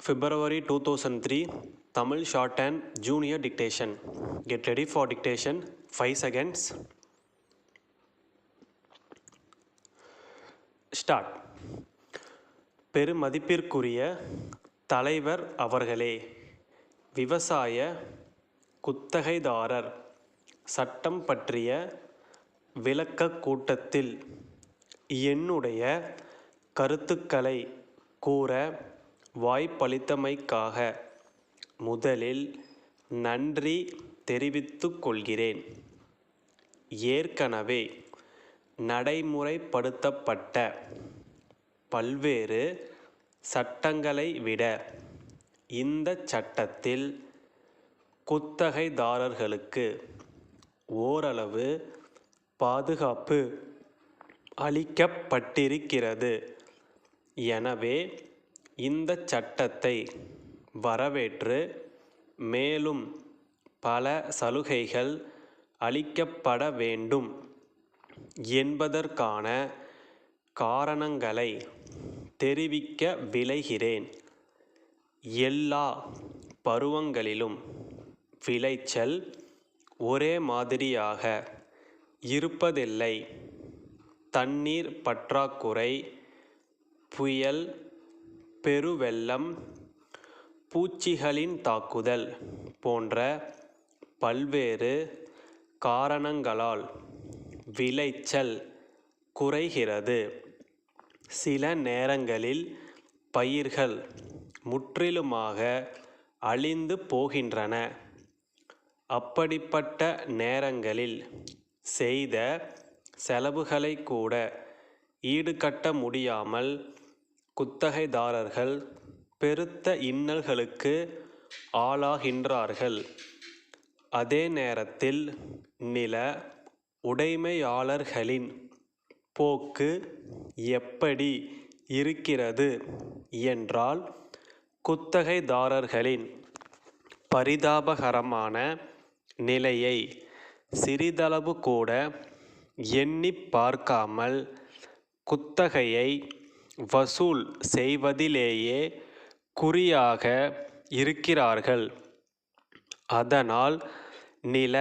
February 2003 Tamil Shorthand Junior Dictation. Get ready for dictation. 5 seconds. Start. பெருமதிப்பிற்குரிய தலைவர் அவர்களே, விவசாய குத்தகைதாரர் சட்டம் பற்றிய விளக்கக் கூட்டத்தில் என்னுடைய கருத்துக்களை கூற வாய்ப்பளித்தமைக்காக முதலில் நன்றி தெரிவித்துக் கொள்கிறேன். ஏற்கனவே நடைமுறைப்படுத்தப்பட்ட பல்வேறு சட்டங்களை விட இந்த சட்டத்தில் குத்தகைதாரர்களுக்கு ஓரளவு பாதுகாப்பு அளிக்கப்பட்டிருக்கிறது. எனவே இந்த சட்டத்தை வரவேற்று மேலும் பல சலுகைகள் அளிக்கப்பட வேண்டும் என்பதற்கான காரணங்களை தெரிவிக்க விளைகிறேன். எல்லா பருவங்களிலும் விளைச்சல் ஒரே மாதிரியாக இருப்பதில்லை. தண்ணீர் பற்றாக்குறை, புயல், பெருவெள்ளம், பூச்சிகளின் தாக்குதல் போன்ற பல்வேறு காரணங்களால் விளைச்சல் குறைகிறது. சில நேரங்களில் பயிர்கள் முற்றிலுமாக அழிந்து போகின்றன. அப்படிப்பட்ட நேரங்களில் செய்த செலவுகளை கூட ஈடுகட்ட முடியாமல் குத்தகைதாரர்கள் பெருத்த இன்னல்களுக்கு ஆளாகின்றார்கள். அதே நேரத்தில் நில உடைமையாளர்களின் போக்கு எப்படி இருக்கிறது என்றால், குத்தகைதாரர்களின் பரிதாபகரமான நிலையை சிறிதளவு கூட எண்ணி பார்க்காமல் குத்தகையை வசூல் செய்வதிலேயே குறியாக இருக்கிறார்கள். அதனால் நில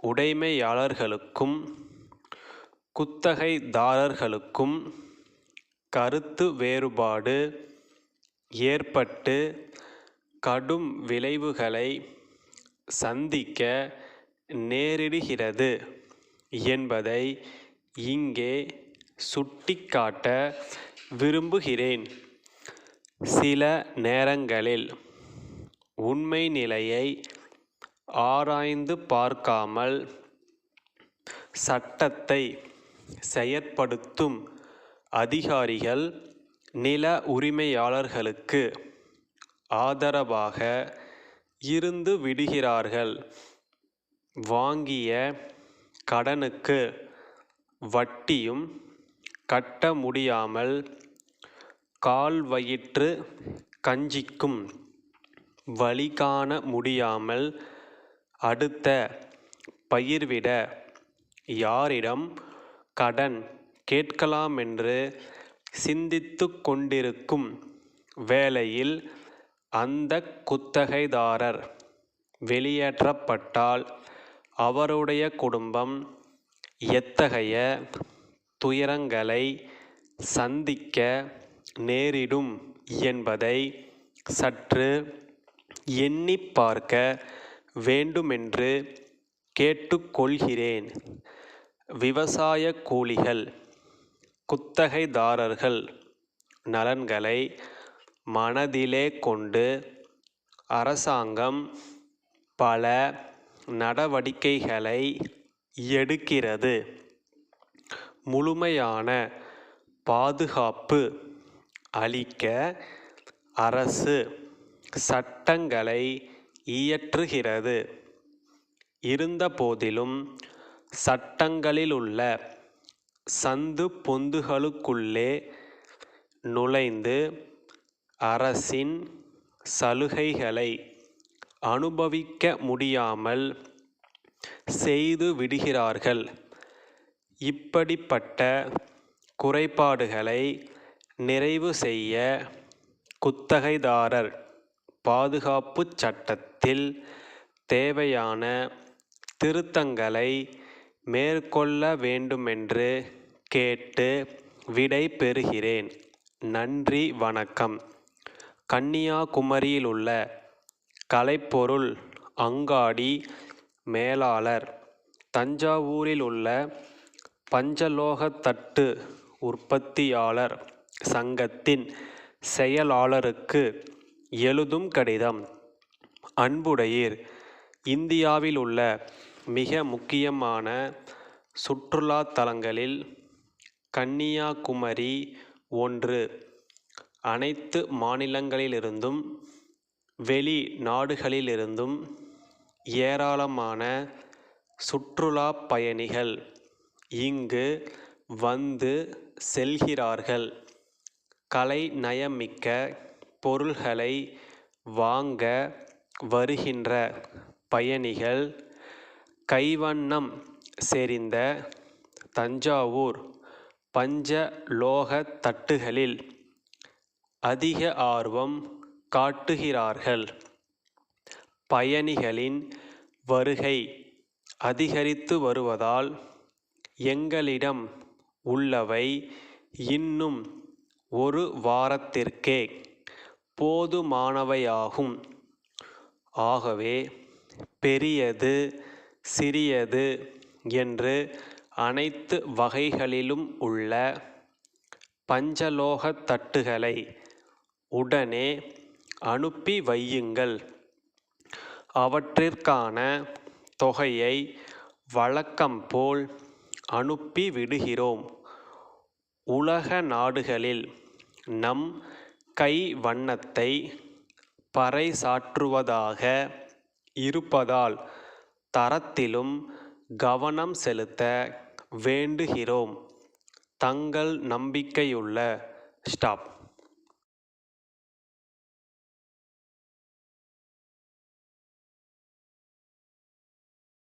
உடைமையாளர்களுக்கும் குத்தகைதாரர்களுக்கும் கருத்து வேறுபாடு ஏற்பட்டு கடும் விளைவுகளை சந்திக்க நேரிடுகிறது என்பதை இங்கே சுட்டிக்காட்ட விரும்புகிறேன். சில நேரங்களில் உண்மை நிலையை ஆராய்ந்து பார்க்காமல் சட்டத்தை செயற்படுத்தும் அதிகாரிகள் நில உரிமையாளர்களுக்கு ஆதரவாக இருந்து விடுகிறார்கள். வாங்கிய கடனுக்கு வட்டியும் கட்ட முடியாமல் கால் வயிற்று கஞ்சிக்கும் வழி காண முடியாமல் அடுத்த பயிர்விட யாரிடம் கடன் கேட்கலாமென்று சிந்தித்து கொண்டிருக்கும் வேளையில் அந்த குத்தகைதாரர் வெளியேற்றப்பட்டால் அவருடைய குடும்பம் எத்தகைய துயரங்களை சந்திக்க நேரிடும் என்பதை சற்று எண்ணி பார்க்க வேண்டுமென்று கேட்டுக்கொள்கிறேன். விவசாய கூலிகள் குத்தகைதாரர்கள் நலன்களை மனதிலே கொண்டு அரசாங்கம் பல நடவடிக்கைகளை எடுக்கிறது. முழுமையான பாதுகாப்பு அளிக்க அரசு சட்டங்களை இயற்றுகிறது. இருந்தபோதிலும் சட்டங்களிலுள்ள சந்து பொந்துகளுக்குள்ளே நுழைந்து அரசின் சலுகைகளை அனுபவிக்க முடியாமல் செய்து விடுகிறார்கள். இப்படிப்பட்ட குறைபாடுகளை நிறைவு செய்ய குத்தகைதாரர் பாதுகாப்புச் சட்டத்தில் தேவையான திருத்தங்களை மேற்கொள்ள வேண்டுமென்று கேட்டு விடை பெறுகிறேன். நன்றி, வணக்கம். கன்னியாகுமரியிலுள்ள கலைப்பொருள் அங்காடி மேலாளர், தஞ்சாவூரில் உள்ள பஞ்சலோகத்தட்டு உற்பத்தியாளர் சங்கத்தின் செயலாளருக்கு எழுதும் கடிதம். அன்புடையீர், இந்தியாவில் உள்ள மிக முக்கியமான சுற்றுலா தலங்களில் கன்னியாகுமரி ஒன்று. அனைத்து மாநிலங்களிலிருந்தும் வெளி நாடுகளிலிருந்தும் ஏராளமான சுற்றுலா பயணிகள் இங்கு வந்து செல்கிறார்கள். கலைநயமிக்க பொருள்களை வாங்க வருகின்ற பயணிகள் கைவண்ணம் செறிந்த தஞ்சாவூர் பஞ்சலோகத் தட்டுகளில் அதிக ஆர்வம் காட்டுகிறார்கள். பயணிகளின் வருகை அதிகரித்து வருவதால் எங்களிடம் உள்ளவை இன்னும் ஒரு வாரத்திற்கே போதுமானவையாகும். ஆகவே பெரியது, சிறியது என்று அனைத்து வகைகளிலும் உள்ள பஞ்சலோகத் தட்டுகளை உடனே அனுப்பி வையுங்கள். அவற்றிற்கான தொகையை வழக்கம்போல் அனுப்பி விடுகிறோம். உலக நாடுகளில் நம் கைவண்ணத்தை பறைசாற்றுவதாக இருப்பதால் தரத்திலும் கவனம் செலுத்த வேண்டுகிறோம். தங்கள் நம்பிக்கையுள்ள ஸ்டாப்.